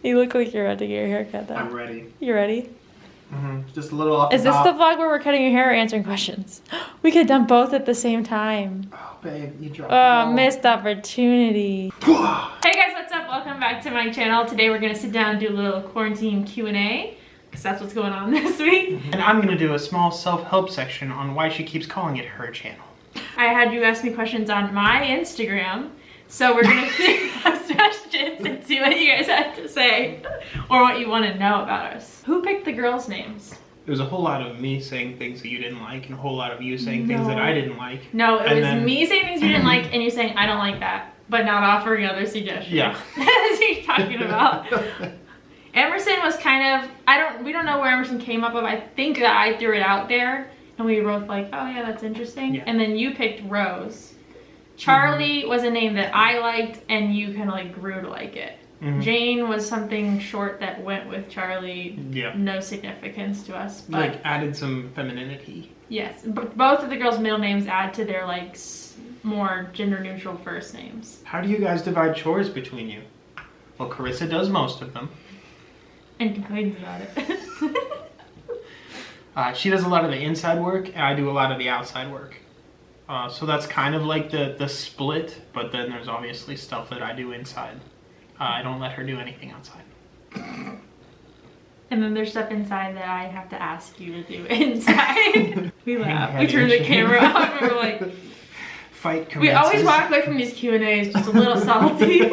You look like you're about to get your hair cut though. I'm ready. You ready? Just a little off the Is this top. the vlog where we're cutting your hair or answering questions? We could have done both at the same time. Oh, babe, you dropped the ball. Missed opportunity. Hey guys, what's up? Welcome back to my channel. Today we're gonna sit down and do a little quarantine Q&A because that's what's going on this week. And I'm gonna do a small self-help section on why she keeps calling it her channel. I had you ask me questions on my Instagram, so we're gonna see those questions and see what you guys have to say or what you want to know about us. Who picked the girls' names? There was a whole lot of me saying things that you didn't like and a whole lot of you saying things that I didn't like. No, it was me saying things you didn't like and you saying I don't like that, but not offering other suggestions. Yeah. That's what you're talking about. Emerson was kind of, we don't know where Emerson came up with. I think that I threw it out there and we were both like, oh yeah, that's interesting. Yeah. And then you picked Rose. Charlie was a name that I liked and you kind of like grew to like it. Jane was something short that went with Charlie. Yeah. No significance to us. But like added some femininity. Yes. But both of the girls' middle names add to their like more gender neutral first names. How do you guys divide chores between you? Well, Carissa does most of them. And complains about it. She does a lot of the inside work and I do a lot of the outside work. So that's kind of like the split, but then there's obviously stuff that I do inside. I don't let her do anything outside. And then there's stuff inside that I have to ask you to do inside. We laugh. We turn the camera off and we're like... Fight commences. We always walk away from these Q&As just a little salty.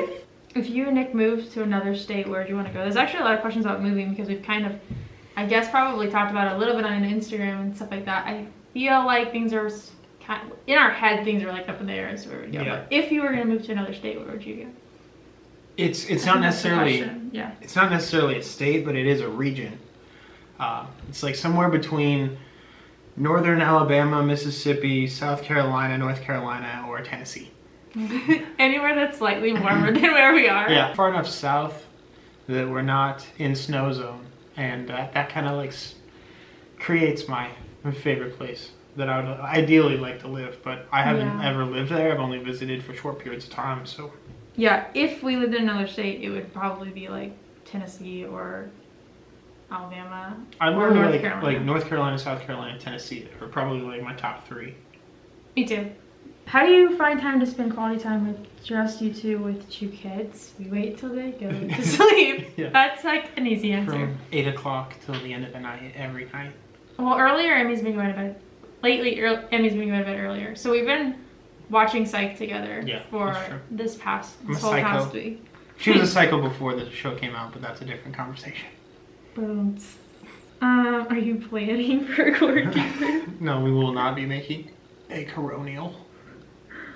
If you and Nick moved to another state, where do you want to go? There's actually a lot of questions about moving because we've kind of, I guess, probably talked about it a little bit on Instagram and stuff like that. I feel like things are kind of, in our head, things are like up in the air as to where we'd go. Yeah. But if you were going to move to another state, where would you go? It's not necessarily it's not necessarily a state, but it is a region. It's like somewhere between northern Alabama, Mississippi, South Carolina, North Carolina, or Tennessee. Anywhere that's slightly warmer than where we are. Yeah, far enough south that we're not in snow zone, and that kind of like creates my favorite place that I would ideally like to live. But I haven't ever lived there. I've only visited for short periods of time, so. Yeah, if we lived in another state, it would probably be like Tennessee or Alabama. I'd or North Carolina. Like North Carolina, South Carolina, Tennessee are probably like my top three. Me too. How do you find time to spend quality time with just you two with two kids? We wait till they go to sleep. Yeah. That's like an easy answer. From 8 o'clock till the end of the night, every night. Well, earlier Emmy's been going to bed. Lately, Emmy's been going to bed earlier. So we've been watching Psych together for this whole past week. She was a psycho before the show came out, but that's a different conversation. Boom. Are you planning for a quarantine? No, we will not be making a coronial.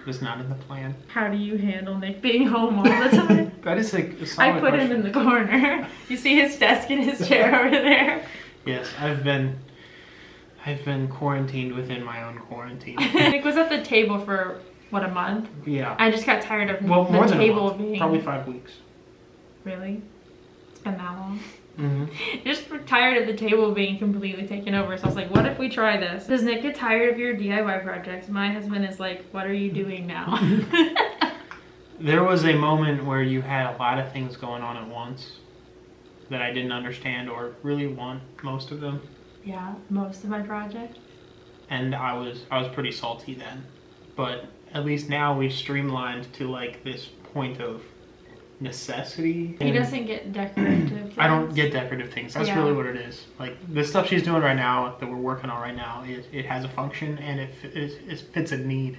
It's not in the plan. How do you handle Nick being home all the time? That is like a solid I put him in the corner. You see his desk and his chair over there. Yes, I've been quarantined within my own quarantine. Nick was at the table for, what, a month? Yeah. I just got tired of more the than table a month. being... Probably 5 weeks. Really? It's been that long? Just tired of the table being completely taken over. So I was like, what if we try this? Does Nick get tired of your DIY projects? My husband is like, what are you doing now? There was a moment where you had a lot of things going on at once that I didn't understand or really want most of them. Yeah, most of my projects. And I was pretty salty then. But at least now we've streamlined to like this point of necessity. He doesn't get decorative things. I don't get decorative things. That's really what it is. Like the stuff she's doing right now, that we're working on right now, it has a function and it fits a need.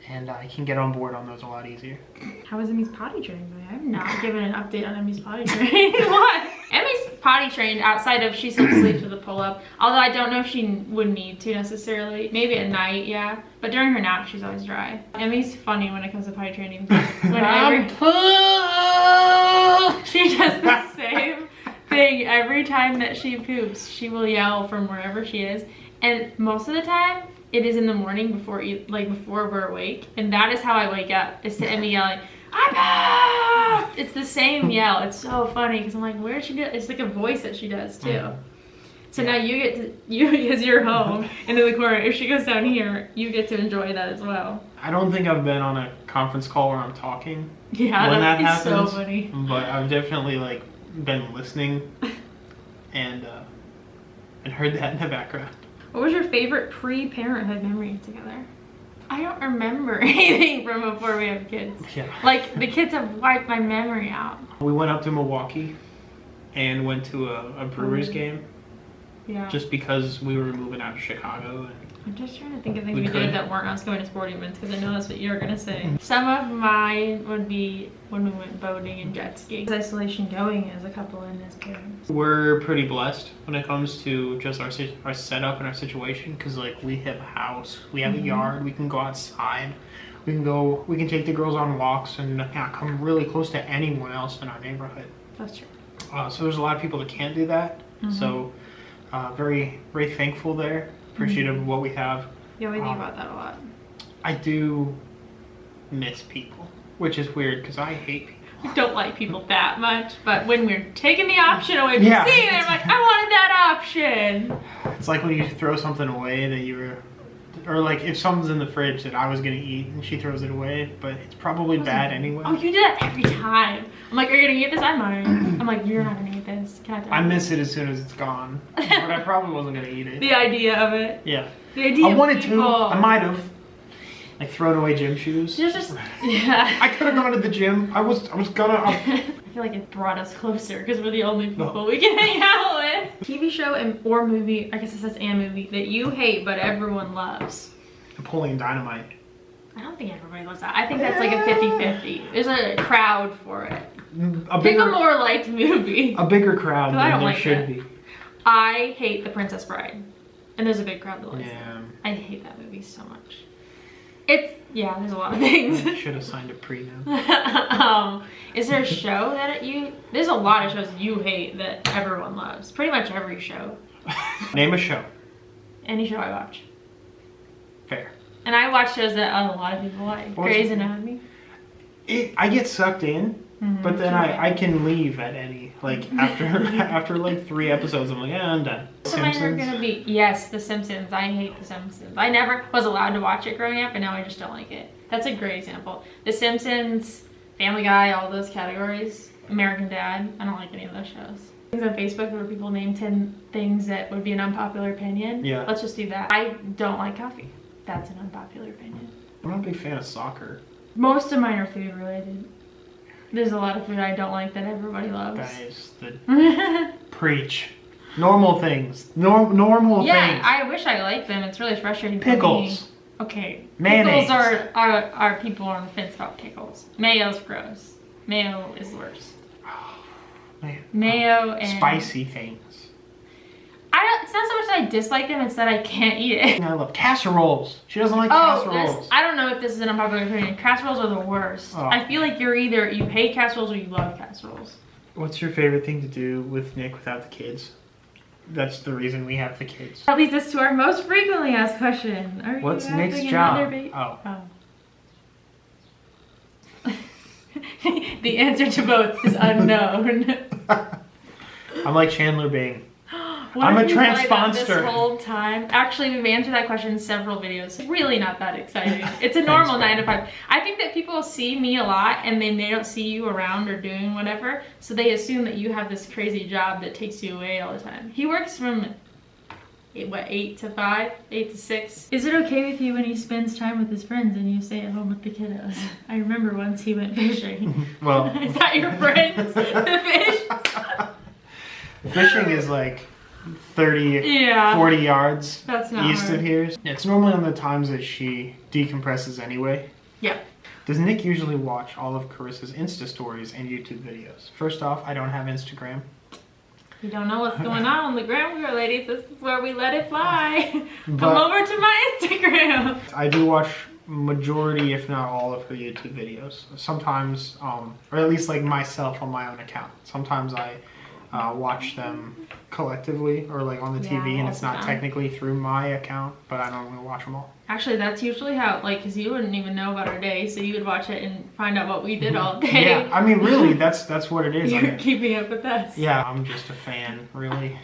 And I can get on board on those a lot easier. How is Emmy's potty trained? I have not given an update on Emmy's potty training. What? Emmy's potty trained outside of she still sleeps with a pull-up. Although I don't know if she would need to necessarily. Maybe at night, yeah. But during her nap, she's always dry. Emmy's funny when it comes to potty training. Whenever she does the same thing every time that she poops, she will yell from wherever she is. And most of the time, it is in the morning before we're awake, and that is how I wake up. Is to Emmy yelling, "I pooped!" It's the same yell. It's so funny because I'm like, where did she do it? It's like a voice that she does too. So now you get to, because you're home and in the corner, if she goes down here, you get to enjoy that as well. I don't think I've been on a conference call where I'm talking. Yeah, when that is happens, so funny. But I've definitely like been listening and heard that in the background. What was your favorite pre-parenthood memory together? I don't remember anything from before we have kids. Yeah. Like, the kids have wiped my memory out. We went up to Milwaukee and went to a Brewers game. Yeah. Just because we were moving out of Chicago. And I'm just trying to think of things we did that weren't us going to sporting events, because I know that's what you're going to say. Some of mine would be when we went boating and jet skiing. Isolation going as a couple and as parents. We're pretty blessed when it comes to just our setup and our situation, because like we have a house, we have a yard, we can go outside, we can take the girls on walks and not come really close to anyone else in our neighborhood. That's true. So there's a lot of people that can't do that. So very, very thankful there. Appreciative of what we have. Yeah, we think about that a lot. I do miss people, which is weird because I hate people. I don't like people that much, but when we're taking the option away from seeing it, I'm like, I wanted that option. It's like when you throw something away that you were, or like if something's in the fridge that I was gonna eat and she throws it away, but it's probably bad anyway. Oh, you do that every time. I'm like, are you gonna eat this? I'm not. I'm like, you're not gonna eat this. Can I miss it as soon as it's gone, but I probably wasn't gonna eat it. The idea of it. Yeah. The idea I wanted of people. to. I might have. Like throwing away gym shoes. Just yeah. I could have gone to the gym. I was gonna. I feel like it brought us closer because we're the only people we can hang out with. TV show or movie, I guess it says and movie, that you hate but everyone loves. Napoleon Dynamite. I don't think everybody loves that. I think that's like a 50-50. There's a crowd for it. Pick a more liked movie. A bigger crowd than there should be. I hate The Princess Bride. And there's a big crowd that likes it. I hate that movie so much. There's a lot of things. I should have signed a pre-note. Is there a show that there's a lot of shows you hate that everyone loves. Pretty much every show. Name a show. Any show I watch. Fair. And I watch shows that a lot of people like. Grey's Anatomy. I get sucked in, but then I can leave at any, like after like 3 episodes, I'm like, yeah, I'm done. So mine are gonna be, yes, The Simpsons. I hate The Simpsons. I never was allowed to watch it growing up, and now I just don't like it. That's a great example. The Simpsons, Family Guy, all those categories. American Dad. I don't like any of those shows. Things on Facebook where people name 10 things that would be an unpopular opinion. Yeah. Let's just do that. I don't like coffee. That's an unpopular opinion. I'm not a big fan of soccer. Most of mine are food related. There's a lot of food I don't like that everybody loves. That is the preach. Normal things. Normal things. Yeah, I wish I liked them. It's really frustrating. Pickles. Okay. Mayonnaise. Pickles are people on the fence about pickles. Mayo's gross. Mayo is worse. Oh, man. Mayo and spicy things. It's not so much that I dislike them, it's that I can't eat it. I love casseroles. She doesn't like casseroles. I don't know if this is an unpopular opinion. Casseroles are the worst. Oh. I feel like you hate casseroles or you love casseroles. What's your favorite thing to do with Nick without the kids? That's the reason we have the kids. That leads us to our most frequently asked question. What's Nick's job? The answer to both is unknown. I'm like Chandler Bing. I'm a transponster. This whole time. Actually, we've answered that question in several videos. It's really not that exciting. It's a normal 9 to 5. I think that people see me a lot and then they don't see you around or doing whatever, so they assume that you have this crazy job that takes you away all the time. He works from 8 to 5, 8 to 6. Is it okay with you when he spends time with his friends and you stay at home with the kiddos? I remember once he went fishing. Well, is that your friends? The fish? Fishing is like 30, 40 yards east of here. It's normally on the times that she decompresses anyway. Yeah. Does Nick usually watch all of Carissa's Insta stories and YouTube videos? First off, I don't have Instagram. You don't know what's going on the gram girl, ladies. This is where we let it fly. Come over to my Instagram. I do watch majority, if not all, of her YouTube videos. Sometimes, or at least like myself on my own account. Sometimes I watch them collectively or like on the TV, and it's not technically through my account, but I don't really watch them all. Actually, that's usually how, like, because you wouldn't even know about our day, so you would watch it and find out what we did all day. Yeah, I mean, really, that's what it is. You're keeping up with us. Yeah, I'm just a fan, really.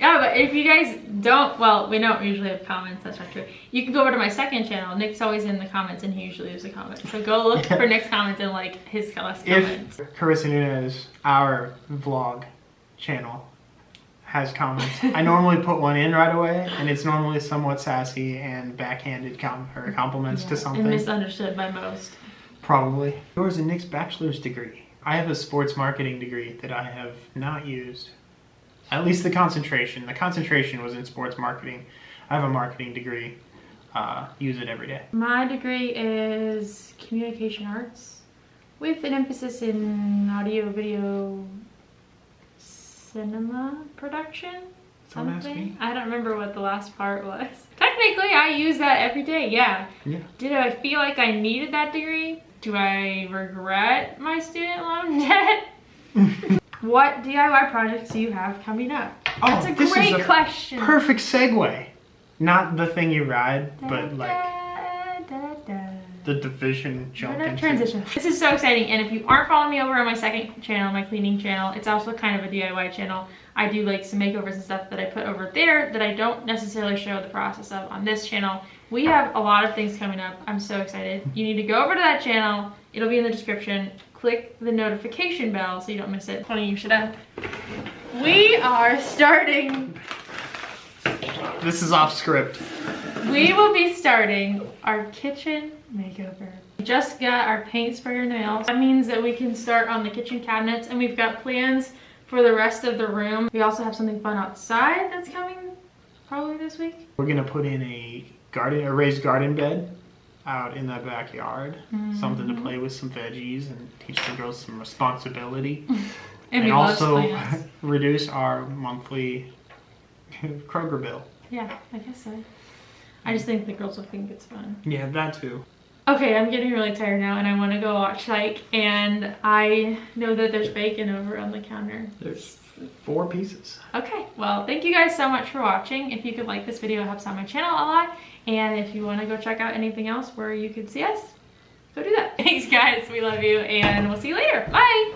Yeah, but if you guys don't, well, we don't usually have comments, that's not true. You can go over to my second channel. Nick's always in the comments and he usually leaves a comment. So go look for Nick's comments and like his last comments. If Carissa Nunez, our vlog channel, has comments, I normally put one in right away, and it's normally somewhat sassy and backhanded compliments to something. And misunderstood by most. Probably. Yours and Nick's bachelor's degree. I have a sports marketing degree that I have not used. At least the concentration. The concentration was in sports marketing. I have a marketing degree. Use it every day. My degree is communication arts with an emphasis in audio, video, cinema production. Something. I don't remember what the last part was. Technically, I use that every day. Yeah. Did I feel like I needed that degree? Do I regret my student loan debt? What DIY projects do you have coming up? Oh, that's a great question. Perfect segue. Not the thing you ride, but like the division jump into. Transition. This is so exciting, and if you aren't following me over on my second channel, my cleaning channel, it's also kind of a DIY channel. I do like some makeovers and stuff that I put over there that I don't necessarily show the process of on this channel. We have a lot of things coming up. I'm so excited. You need to go over to that channel. It'll be in the description. Click the notification bell so you don't miss it. Funny you should have. We are starting. This is off script. We will be starting our kitchen makeover. We just got our paint sprayer nails. That means that we can start on the kitchen cabinets, and we've got plans for the rest of the room. We also have something fun outside that's coming probably this week. We're gonna put in a raised garden bed out in the backyard. Something to play with, some veggies, and teach the girls some responsibility. and also reduce our monthly Kroger bill. Yeah, I guess so. I just think the girls will think it's fun. Yeah, that too. Okay, I'm getting really tired now and I want to go watch Psych, and I know that there's bacon over on the counter. There's 4 pieces. Okay, well, thank you guys so much for watching. If you could like this video, it helps out my channel a lot. And if you want to go check out anything else where you could see us, go do that. Thanks guys, we love you, and we'll see you later. Bye!